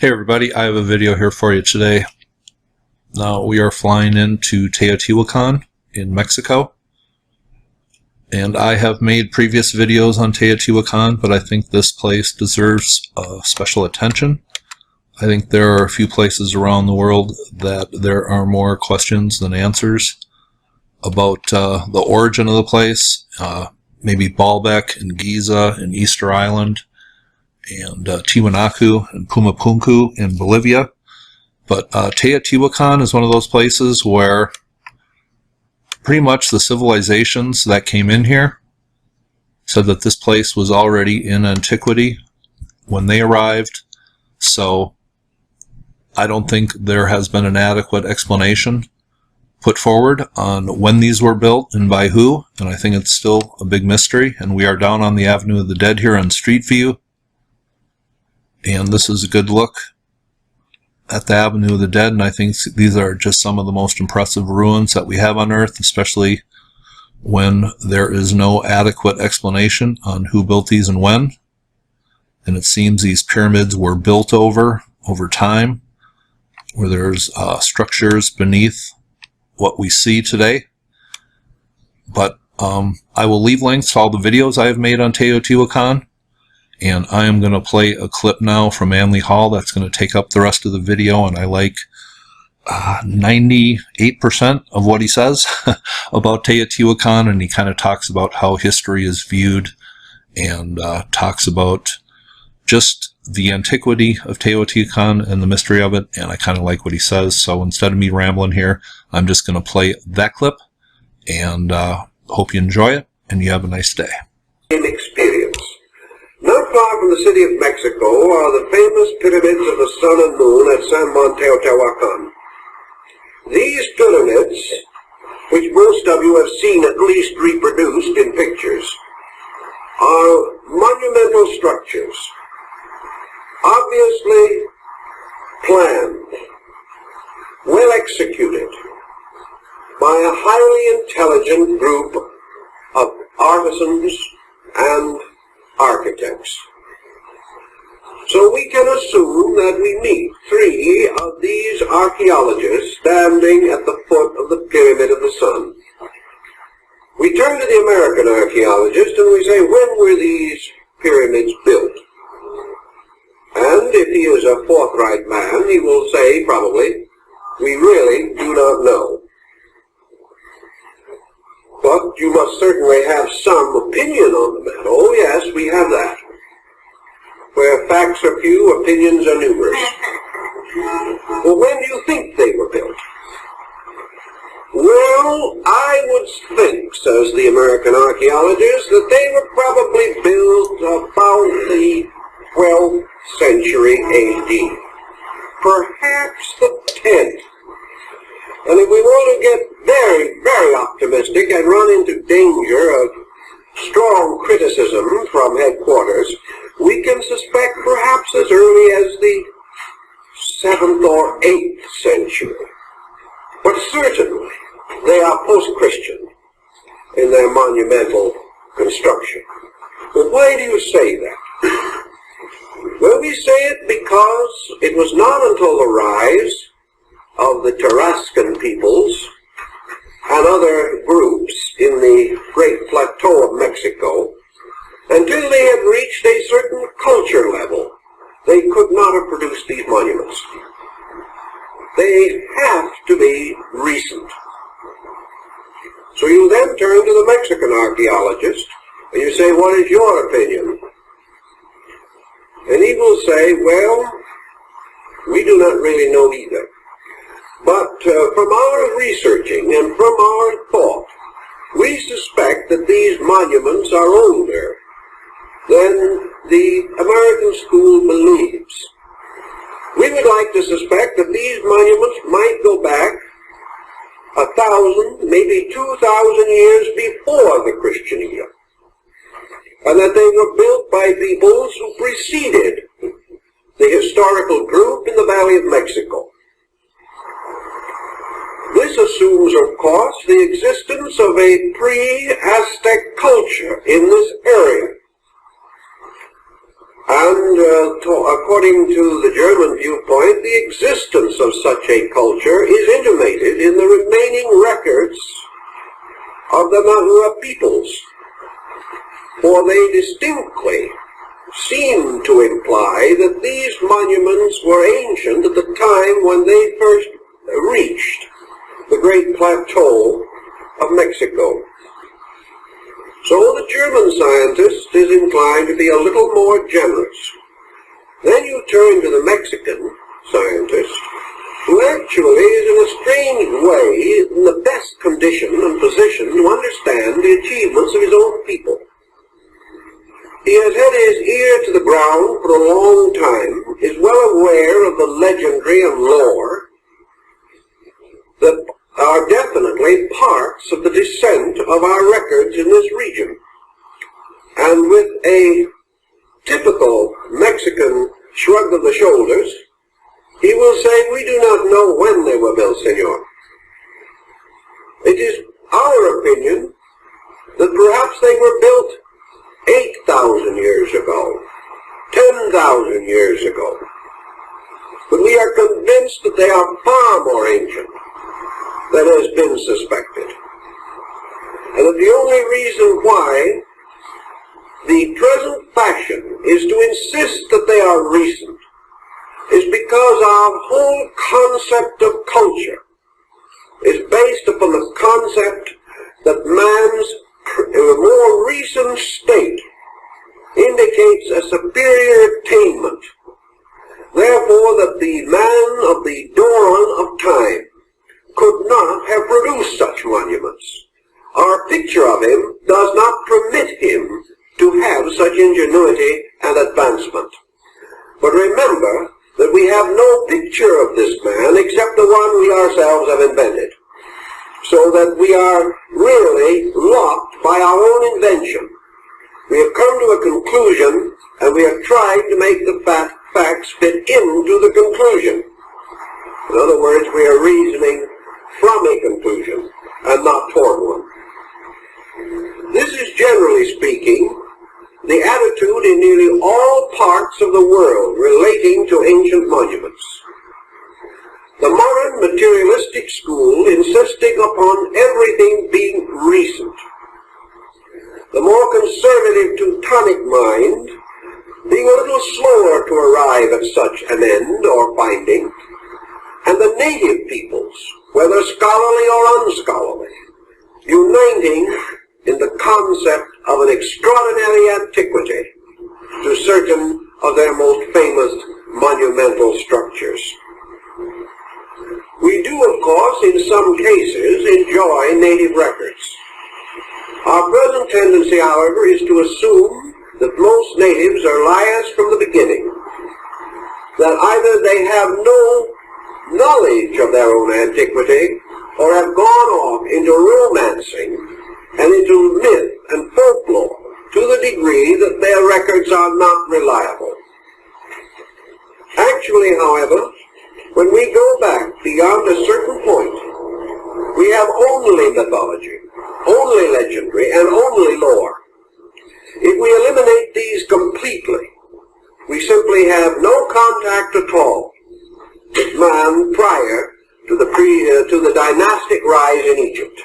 Hey everybody, I have a video here for you today. Now we are flying into Teotihuacan in Mexico, and I have made previous videos on Teotihuacan, but I think this place deserves special attention. I think there are a few places around the world that there are more questions than answers about the origin of the place, maybe Baalbek and Giza and Easter Island, and Tiwanaku and Pumapunku in Bolivia. But Teotihuacan is one of those places where pretty much the civilizations that came in here said that this place was already in antiquity when they arrived. So I don't think there has been an adequate explanation put forward on when these were built and by who, and I think it's still a big mystery. And we are down on the Avenue of the Dead here on Street View. And this is a good look at the Avenue of the Dead, and I think these are just some of the most impressive ruins that we have on Earth, especially when there is no adequate explanation on who built these and when. And it seems these pyramids were built over time, where there's structures beneath what we see today. But I will leave links to all the videos I have made on Teotihuacan. And I am going to play a clip now from Manly Hall that's going to take up the rest of the video, and I like 98% of what he says about Teotihuacan, and he kind of talks about how history is viewed and talks about just the antiquity of Teotihuacan and the mystery of it, and I kind of like what he says. So instead of me rambling here, I'm just going to play that clip, and hope you enjoy it, and you have a nice day. Experience. Not far from the city of Mexico are the famous pyramids of the sun and moon at San Teotihuacan. These pyramids, which most of you have seen at least reproduced in pictures, are monumental structures, obviously planned, well executed by a highly intelligent group of artisans and architects. So we can assume that we meet three of these archaeologists standing at the foot of the Pyramid of the Sun. We turn to the American archaeologist and we say, when were these pyramids built? And if he is a forthright man, he will say, probably, we really do not know. But you must certainly have some opinion on the matter. Oh yes, we have that. Where facts are few, opinions are numerous. Well, when do you think they were built? Well, I would think, says the American archaeologist, that they were probably built about the 12th century A.D. Perhaps the 10th. And if we want to get very, very optimistic and run into danger of strong criticism from headquarters, we can suspect perhaps as early as the 7th or 8th century. But certainly they are post-Christian in their monumental construction. But why do you say that? Well, we say it because it was not until the rise of the Tarascan peoples and other groups in the Great Plateau of Mexico, until they had reached a certain culture level, they could not have produced these monuments. They have to be recent. So you then turn to the Mexican archaeologist and you say, what is your opinion? And he will say, well, we do not really know either. But from our researching and from our thought, we suspect that these monuments are older than the American school believes. We would like to suspect that these monuments might go back 1,000, maybe 2,000 years before the Christian era, and that they were built by peoples who preceded the historical group in the Valley of Mexico. This assumes, of course, the existence of a pre-Aztec culture in this area. And according to the German viewpoint, the existence of such a culture is intimated in the remaining records of the Mahua peoples, for they distinctly seem to imply that these monuments were ancient at the time when they first reached the Great Plateau of Mexico. So the German scientist is inclined to be a little more generous. Then you turn to the Mexican scientist, who actually is in a strange way in the best condition and position to understand the achievements of his own people. He has had his ear to the ground for a long time, is well aware of the legendary and lore that are definitely parts of the descent of our records in this region. And with a typical Mexican shrug of the shoulders, he will say, "We do not know when they were built, senor. It is our opinion that perhaps they were built 8,000 years ago, 10,000 years ago. But we are convinced that they are far more ancient than has been suspected. And that the only reason why the present fashion is to insist that they are recent is because our whole concept of culture is based upon the concept that man's more recent state indicates a superior attainment. Therefore, that the man of the dawn of time could not have produced such monuments. Our picture of him does not permit him to have such ingenuity and advancement. But remember that we have no picture of this man except the one we ourselves have invented. So that we are really locked by our own invention. We have come to a conclusion, and we have tried to make the facts fit into the conclusion. In other words, we are reasoning from a conclusion and not toward one. This is, generally speaking, the attitude in nearly all parts of the world relating to ancient monuments. The modern materialistic school insisting upon everything being recent. The more conservative Teutonic mind being a little slower to arrive at such an end or finding, and the native peoples, whether scholarly or unscholarly, uniting in the concept of an extraordinary antiquity to certain of their most famous monumental structures. We do, of course, in some cases, enjoy native records. Our present tendency, however, is to assume that most natives are liars from the beginning, that either they have no knowledge of their own antiquity, or have gone off into romancing and into myth and folklore to the degree that their records are not reliable. Actually, however, when we go back beyond a certain point, we have only mythology, only legendary, and only lore. If we eliminate these completely, we simply have no contact at all with man prior to the dynastic rise in Egypt.